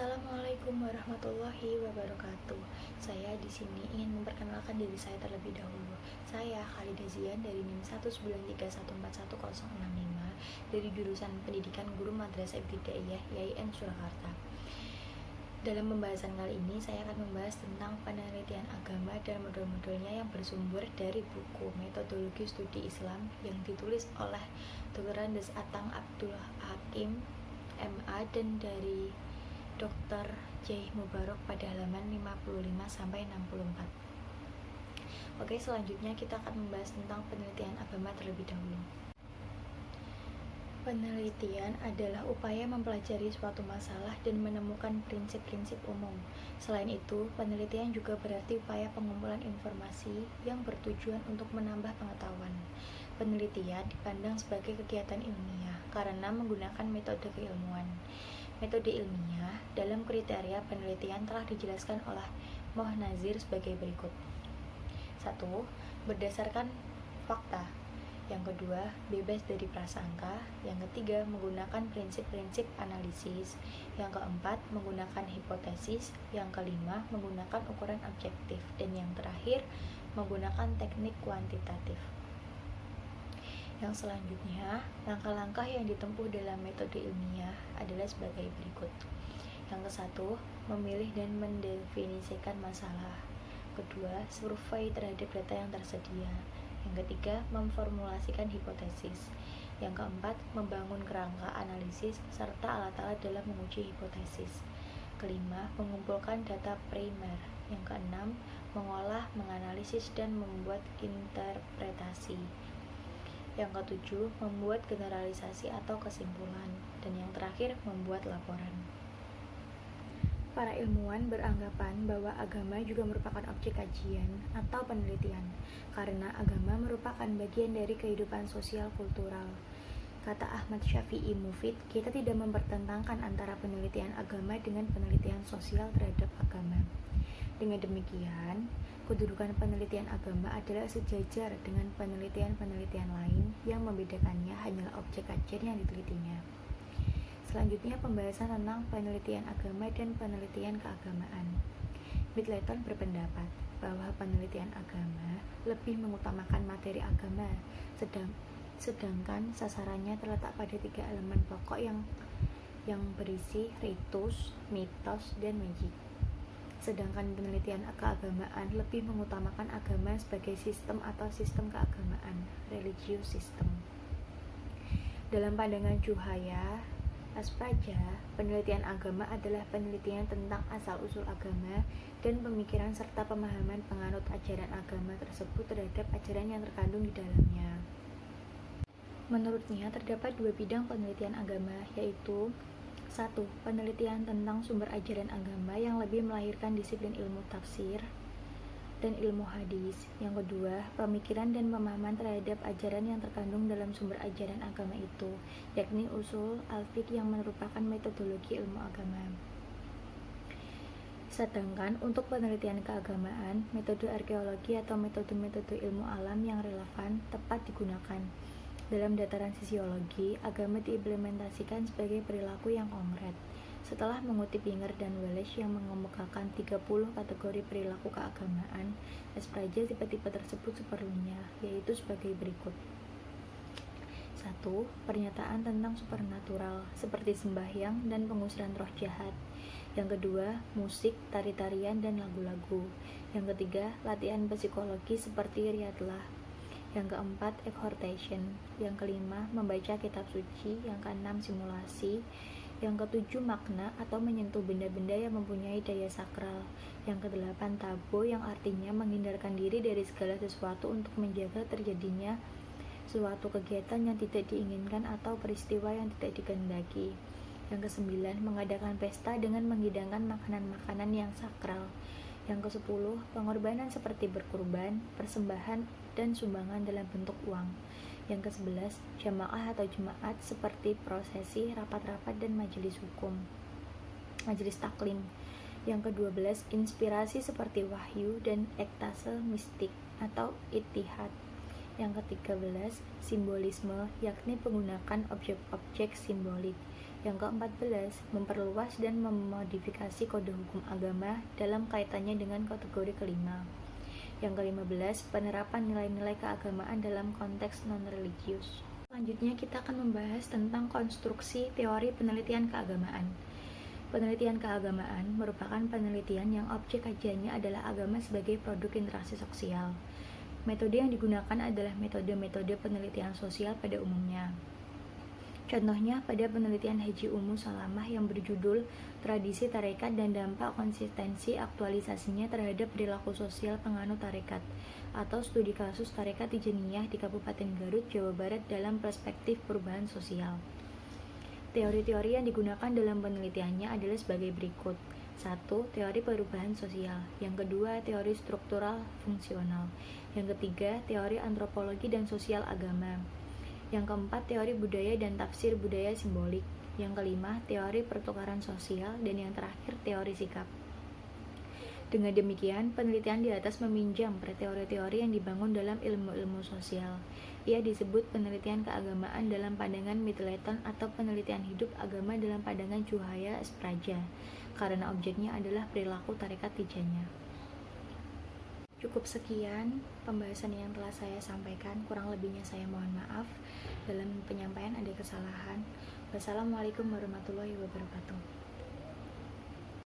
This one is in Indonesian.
Assalamualaikum warahmatullahi wabarakatuh. Saya di sini ingin memperkenalkan diri saya terlebih dahulu. Saya Khalida Zian dari NIM 193141065 dari jurusan Pendidikan Guru Madrasah Ibtidaiyah YIN Surakarta. Dalam pembahasan kali ini, saya akan membahas tentang penelitian agama dan model-modelnya yang bersumber dari buku Metodologi Studi Islam yang ditulis oleh Dr. Andes Atang Abdul Hakim, MA, dan dari Dr. J. Mubarok pada halaman 55-64. Oke, selanjutnya kita akan membahas tentang penelitian agama terlebih dahulu. Penelitian adalah upaya mempelajari suatu masalah dan menemukan prinsip-prinsip umum. Selain itu, penelitian juga berarti upaya pengumpulan informasi yang bertujuan untuk menambah pengetahuan. Penelitian dipandang sebagai kegiatan ilmiah karena menggunakan metode keilmuan. Metode ilmiah dalam kriteria penelitian telah dijelaskan oleh Moh Nazir sebagai berikut. 1. Berdasarkan fakta. Yang kedua, bebas dari prasangka. Yang ketiga, menggunakan prinsip-prinsip analisis. Yang keempat, menggunakan hipotesis. Yang kelima, menggunakan ukuran objektif. Dan yang terakhir, menggunakan teknik kuantitatif. Yang selanjutnya, langkah-langkah yang ditempuh dalam metode ilmiah adalah sebagai berikut. Yang ke-1, memilih dan mendefinisikan masalah. Kedua, survei terhadap data yang tersedia. Yang ketiga, memformulasikan hipotesis. Yang keempat, membangun kerangka analisis serta alat-alat dalam menguji hipotesis. Kelima, mengumpulkan data primer. Yang keenam, mengolah, menganalisis, dan membuat interpretasi. Yang ketujuh, membuat generalisasi atau kesimpulan. Dan yang terakhir, membuat laporan. Para ilmuwan beranggapan bahwa agama juga merupakan objek kajian atau penelitian, karena agama merupakan bagian dari kehidupan sosial kultural. Kata Ahmad Syafi'i Mufid, kita tidak mempertentangkan antara penelitian agama dengan penelitian sosial terhadap agama. Dengan demikian, kedudukan penelitian agama adalah sejajar dengan penelitian-penelitian lain yang membedakannya hanyalah objek kajian yang ditelitinya. Selanjutnya, pembahasan tentang penelitian agama dan penelitian keagamaan. Middleton berpendapat bahwa penelitian agama lebih mengutamakan materi agama, sedangkan sasarannya terletak pada 3 elemen pokok yang berisi ritus, mitos, dan magic. Sedangkan penelitian keagamaan lebih mengutamakan agama sebagai sistem atau sistem keagamaan, religious system. Dalam pandangan Juhaya Aspraja, penelitian agama adalah penelitian tentang asal-usul agama dan pemikiran serta pemahaman penganut ajaran agama tersebut terhadap ajaran yang terkandung di dalamnya. Menurutnya, terdapat 2 bidang penelitian agama, yaitu 1. Penelitian tentang sumber ajaran agama yang lebih melahirkan disiplin ilmu tafsir dan ilmu hadis. Yang kedua, pemikiran dan pemahaman terhadap ajaran yang terkandung dalam sumber ajaran agama itu, yakni usul al-fiqh yang merupakan metodologi ilmu agama. Sedangkan untuk penelitian keagamaan, metode arkeologi atau metode-metode ilmu alam yang relevan tepat digunakan. Dalam dataran sisiologi, agama diimplementasikan sebagai perilaku yang konkret. Setelah mengutip Winger dan Welsh yang mengemukakan 30 kategori perilaku keagamaan, Aspraja tipe-tipe tersebut seperlunya, yaitu sebagai berikut. 1. Pernyataan tentang supernatural, seperti sembahyang dan pengusiran roh jahat. Yang kedua, musik, tari-tarian, dan lagu-lagu. Yang ketiga, latihan psikologi seperti riyadhah. Yang keempat, exhortation. Yang kelima, membaca kitab suci. Yang keenam, simulasi. Yang ketujuh, makna atau menyentuh benda-benda yang mempunyai daya sakral. Yang kedelapan, tabo, yang artinya menghindarkan diri dari segala sesuatu untuk menjaga terjadinya suatu kegiatan yang tidak diinginkan atau peristiwa yang tidak dikehendaki. Yang kesembilan, mengadakan pesta dengan menghidangkan makanan-makanan yang sakral. Yang ke-10, pengorbanan seperti berkurban, persembahan, dan sumbangan dalam bentuk uang. Yang ke-11, jamaah atau jemaat seperti prosesi, rapat-rapat, dan majelis hukum, majelis taklim. Yang ke-12, inspirasi seperti wahyu dan ektase mistik atau ittihad. Yang ke-13, simbolisme, yakni menggunakan objek-objek simbolik. Yang ke-14, memperluas dan memodifikasi kode hukum agama dalam kaitannya dengan kategori kelima. Yang ke-15, penerapan nilai-nilai keagamaan dalam konteks non-religius. Selanjutnya kita akan membahas tentang konstruksi teori penelitian keagamaan. Penelitian keagamaan merupakan penelitian yang objek kajiannya adalah agama sebagai produk interaksi sosial. Metode yang digunakan adalah metode-metode penelitian sosial pada umumnya. Contohnya pada penelitian Haji Ummu Salamah yang berjudul Tradisi Tarekat dan Dampak Konsistensi Aktualisasinya Terhadap Perilaku Sosial Penganut Tarekat, atau studi kasus Tarekat Tijaniyah di Kabupaten Garut, Jawa Barat dalam perspektif perubahan sosial. Teori-teori yang digunakan dalam penelitiannya adalah sebagai berikut. 1. Teori perubahan sosial. Yang kedua, teori struktural fungsional. Yang ketiga, teori antropologi dan sosial agama. Yang keempat, teori budaya dan tafsir budaya simbolik. Yang kelima, teori pertukaran sosial. Dan yang terakhir, teori sikap. Dengan demikian, penelitian di atas meminjam pada teori-teori yang dibangun dalam ilmu-ilmu sosial. Ia disebut penelitian keagamaan dalam pandangan Middleton atau penelitian hidup agama dalam pandangan Juhaya Espraja, karena objeknya adalah perilaku tarekat Tijaniyah. Cukup sekian pembahasan yang telah saya sampaikan, kurang lebihnya saya mohon maaf. Dalam penyampaian ada kesalahan. Wassalamualaikum warahmatullahi wabarakatuh.